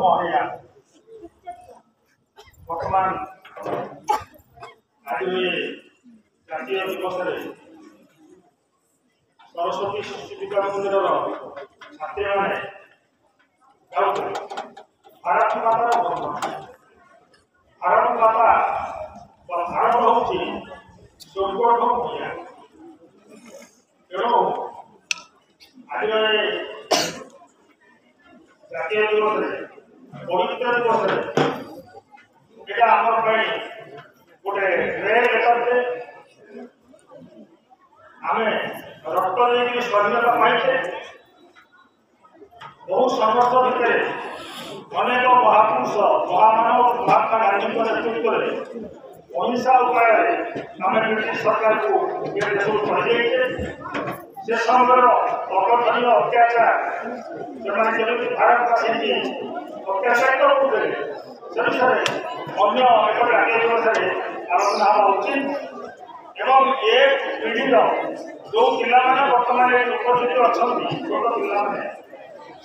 ମହିଳା ବର୍ତ୍ତମାନ ଆଜି ଜାତୀୟ ଦିବସରେ ସରସ୍ୱତୀ ଶିଶୁ ବିଦ୍ୟା ମନ୍ଦିରର ଛାତ୍ରୀମାନେ ଯାଉଥିଲେ। ଭାରତ ମାତାର ବନ୍ଦନା। ଭାରତ ମାତା ଭାରତ ହେଉଛି ସ୍ୱର୍ଗର ମହିଳା। ତେଣୁ ଆଜି ଜାତୀୟ ଦିବସରେ ପବିତ୍ର ଦିବସରେ এটা আমার ପାଇଁ ଗୋଟେ ରେଡ୍ ଲେଟର୍ରେ ଆମେ ରକ୍ତ ଦେଇକି ସ୍ୱାଧୀନତା ପାଇଛେ। ବହୁ ସଂଘର୍ଷ ଭିତରେ ଅନେକ ମହାପୁରୁଷ ମହାମାନବ ମହାତ୍ମା ଗାନ୍ଧୀଙ୍କ ନେତୃତ୍ୱରେ ଅହିଂସା ଉପାୟରେ ଆମେ ବ୍ରିଟିଶ ସରକାରକୁ ଏ ଦେଶକୁ ଛାଡ଼ିଯାଇଛେ। ସେ ସମୟର ଅକଥନୀୟ ଅତ୍ୟାଚାର ସେମାନେ ଯେମିତି ଭାରତବାସୀଙ୍କୁ ଅତ୍ୟାଚାରିତ କରୁଥିଲେ ସେ ବିଷୟରେ ଅନ୍ୟ ଏକ ଜାତୀୟ ଦିବସରେ ଆଲୋଚନା ହେବା ଉଚିତ। ଏବଂ ଏ ପିଢ଼ିର ଯେଉଁ ପିଲାମାନେ ବର୍ତ୍ତମାନ ଉପସ୍ଥିତ ଅଛନ୍ତି ଛୋଟ ପିଲାମାନେ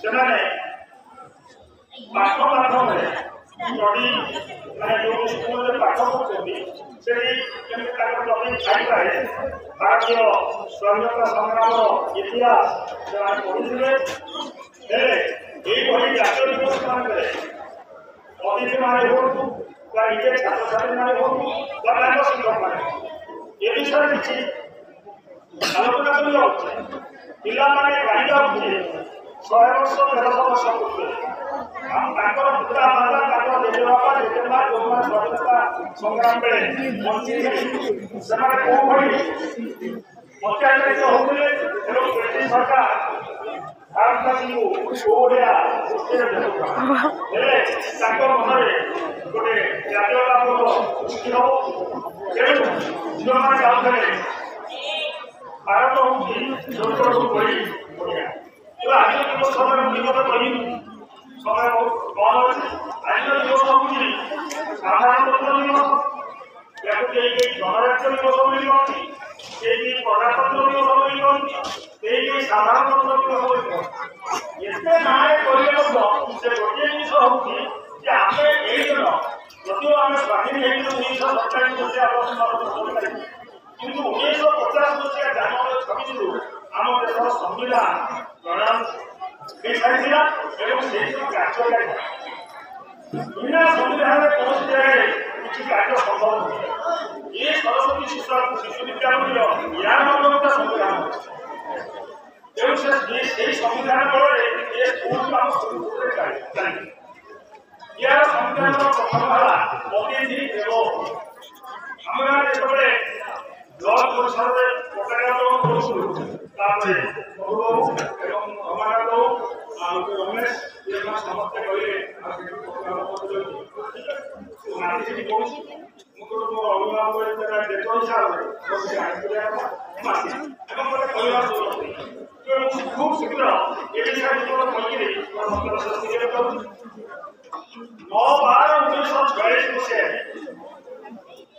ସେମାନେ ପାଠ ମାଧ୍ୟମରେ ଷ୍ଟଡି ମାନେ ଯେଉଁ ସ୍କୁଲରେ ପାଠ ପଢ଼ୁଛନ୍ତି ସେଠି କେମିତି ତାଙ୍କର ଜମି ଥାଇପାରେ ଭାରତୀୟ ସ୍ୱାଧୀନତା ସଂଗ୍ରାମର ଇତିହାସ ସେମାନେ ପଢ଼ିଥିବେ। ହେଲେ ଏଇଭଳି ଜାତୀୟ ଦିବସ ମାନଙ୍କରେ ଅତିଥିମାନେ ହୁଅନ୍ତୁ ବା ନିଜେ ଛାତ୍ରଛାତ୍ରୀମାନେ ହୁଅନ୍ତୁ ବା ତାଙ୍କ ଶିକ୍ଷକମାନେ ଏ ବିଷୟରେ କିଛି ଆଲୋଚନା କରିବା ଉଚିତ। ପିଲାମାନେ ଜାଣିବା ଉଚିତ 100 ବର୍ଷ 150 ବର୍ଷ ପୂର୍ବେ ତାଙ୍କର ପିତା ମାତା ତାଙ୍କର ଜେଜେବାପା ଜେଜେମା ଯେଉଁମାନେ ସ୍ୱାଧୀନତା ସଂଗ୍ରାମ ବେଳେ ବଞ୍ଚିଥିଲେ ସେମାନେ କୋଉଭଳି ଅତ୍ୟାଚାରିତ ହେଉଥିଲେ ଏବଂ ବ୍ରିଟିଶ ସରକାର ଭାରତବାସୀଙ୍କୁ କୋଉଭଳିଆ ଦୃଷ୍ଟିରେ ଦେଖୁଥିଲା। ହେଲେ ତାଙ୍କ ମନରେ ଗୋଟେ ଜାତୀୟତାବୋଧ ସୃଷ୍ଟି ହେବ। ତେଣୁ ଝିଅମାନେ ଯାଉଥିଲେ ଭାରତ ହେଉଛି ସ୍ୱର୍ଗଠୁ ବଳି ବଢ଼ିଆ। ତେଣୁ ଆଜିର ଦିବସ ସମୟରେ ବିଗତ କହିବି ସମୟ ବହୁତ କମ୍ ଅଛି। ଆଜିର ଦିବସ ହେଉଛି ସାଧାରଣତନ୍ତ୍ର ଦିବସ। ଏହାକୁ କେହି କେହି ଗଣରାଜ୍ୟ ଦିବସ ବୋଲି କହନ୍ତି, କେହି ପ୍ରଜାତନ୍ତ୍ର ଦିବସ ବୋଲି କହନ୍ତି, କେହି ସାଧାରଣତନ୍ତ୍ର ଦିବସ ବୋଲି କହନ୍ତି। ଏତେ ନାଁରେ କହିଲେ ମଧ୍ୟ ସେ ଗୋଟିଏ ଜିନିଷ ହେଉଛି ଯେ ଆମେ ଏଇ ଦିନ ଯଦିଓ ଆମେ ସ୍ୱାଧୀନ ହେଇଥିଲୁ 1947 ମସିହା କିନ୍ତୁ 1950 ମସିହା ଜାନୁଆରୀ 26ରୁ ଆମ ଦେଶର ସମ୍ବିଧାନ ପ୍ରଣୟନ ହୋଇସାରିଥିଲା ଏବଂ ସେଇଥିରୁ କାର୍ଯ୍ୟ ଲାଗିଥିଲା। ବିନା ସମ୍ବିଧାନରେ କୌଣସି ଜାଗାରେ କିଛି କାର୍ଯ୍ୟ ସମ୍ଭବ ନୁହେଁ। ଏ ସରସ୍ୱତୀ ଶିଶୁ ବିଦ୍ୟା ମନ୍ଦିର ୟାର ମଧ୍ୟ ଗୋଟେ ସମ୍ବିଧାନ ଅଛି। ତେଣୁ ସେହି ସମ୍ବିଧାନ ବଳରେ ଏ ସ୍କୁଲ ଆମ ସ୍କୁଲରେ ଚାଲିଛି। ୟାର ସମ୍ବିଧାନର ପ୍ରଥମ ହେଲା ଅତିଥି ଦେବ। ଆମେ ଯେତେବେଳେ ବ୍ଲକ ପରିସରରେ ପତାକା ଉତ୍ତୋଳନ କରୁଥିଲୁ ତାପରେ ମଧୁବାବୁ ଏବଂ ରମାକାନ୍ତ ଆଉ ରମେଶ ଏମାନେ ସମସ୍ତେ କହିଲେ ଆଉ ସେଠି ପତାକା ନାତି ସେଠି କହୁଛି ମୁଁ ତ ମୋ ଅଭିଭାବକ ଦେଖ ହିସାବରେ ମାସି ଏବଂ ମୋତେ କହିବାର ସୁଯୋଗ খুব শীঘ্র এ বিষয়ে କହିକିରି ମନ୍ତବ୍ୟ ଶେଷ କରୁଛି। 9/12/1946 ମସିହାରେ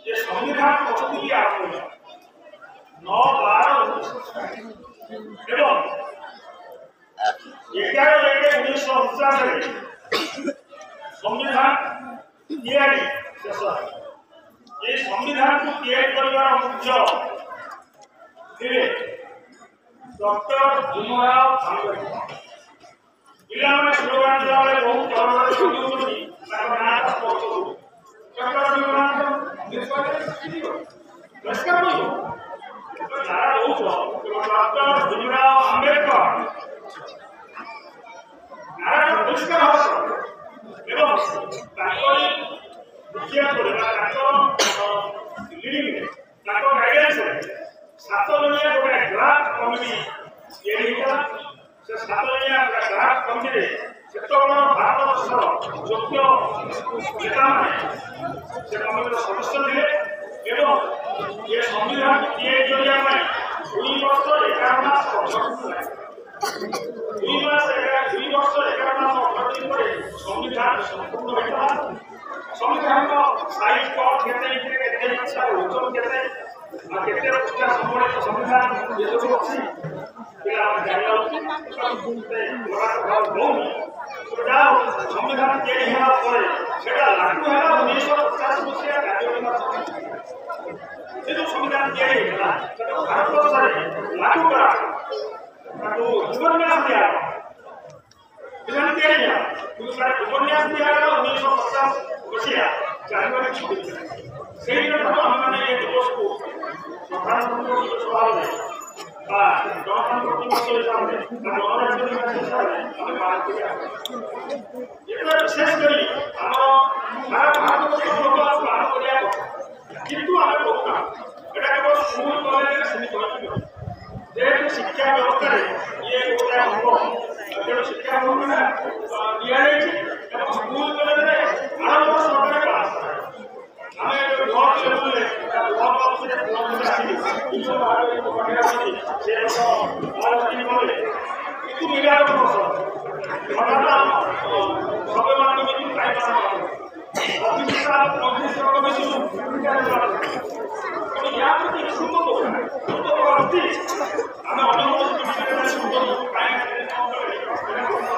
ଏ ସମ୍ବିଧାନ ପ୍ରସ୍ତୁତି ଆରମ୍ଭ ହେଲା। 9/12/1946 ଏବଂ 11/1/1949ରେ ସମ୍ବିଧାନ ତିଆରି ଶେଷ ହେଲା। ଏ ସମ୍ବିଧାନକୁ ତିଆରି କରିବାର ମୁଖ୍ୟ ଥିଲେ ଡକ୍ଟର ଭୀମରାଓ ଆମ୍ବେଦକର। ପିଲାମାନେ ସ୍ଲୋଗାନ ଦେବାବେଳେ ବହୁତ ଧରଣରେ କହିଉଛନ୍ତି ତାଙ୍କ ନାଁଟା ପଛରୁ ଡକ୍ଟର ଭୀମରାଓ ଆମ୍ବେଦକର ଯାହା ରହୁଛ ଡକ୍ଟର ଭୀମରାଓ ଆମ୍ବେଦକର ନାଁଟା ପରିଷ୍କାର ହେବ ଏବଂ ତାଙ୍କରି ଦୁଃଖିଆ ପରେ ବା ତାଙ୍କର ଲିଡିଂରେ ତାଙ୍କ ଗାଇଡାନ୍ସରେ 7 ଜଣିଆ ଗୋଟେ ଡ୍ରାଫ୍ଟ କମିଟି ତିଆରି ହେଇଥିଲା। ସେ 7 ଜଣିଆ ଡ୍ରାଫ୍ଟ କମିଟିରେ ସେତେବେଳେ ଭାରତବର୍ଷର ଯୋଗ୍ୟ ନେତାମାନେ ସେ କମିଟିର ସଦସ୍ୟ ଥିଲେ ଏବଂ ଏ ସମ୍ବିଧାନକୁ ତିଆରି କରିବା ପାଇଁ 2 ବର୍ଷ 11 ମାସ 18 ଦିନ ଲାଗିଲା। 2 ବର୍ଷ 11 ମାସ 18 ଦିନ ପରେ ସମ୍ବିଧାନ ସମ୍ପୂର୍ଣ୍ଣ ହୋଇଥିଲା। ସମ୍ବିଧାନର ସାଇଜ କଣ କେତେ ଇଚ୍ଛା ଓଜନ କେତେ କେତେ ପୃଷ୍ଠା ସମ୍ବଳିତ ସମ୍ବିଧାନ ଏସବୁ ଅଛି ପିଲାମାନେ ଜାଣିବା ଉଚିତ। ହଉନି संविधान तैयारी लागू है 1950 मसीहा जो संविधान तैयारी भारत वर्ष लागू करा उपन्यास दिया विधान तैयारी उपन्यास दिया 1950 मसीहा जनवरी 26 से दिवस को प्रधानमंत्री दिवस भाव गणतंत्र दिवस हिसाब से गणराज्य दिवस हिसाब से हमें पालन किया विशेषकर सारा भारत लोक पालन करा किंतु आम कौना यहाँ केवल स्कूल कॉलेज सीमित जेहेतु शिक्षा व्यवस्था ये गोटे अंग तेणु शिक्षा व्यवस्था दिखाई स्कूल कॉलेज आरंभ सरकार पास आम ब्लक लेवल ब्लक अफिस किंतु मिडिया सब मान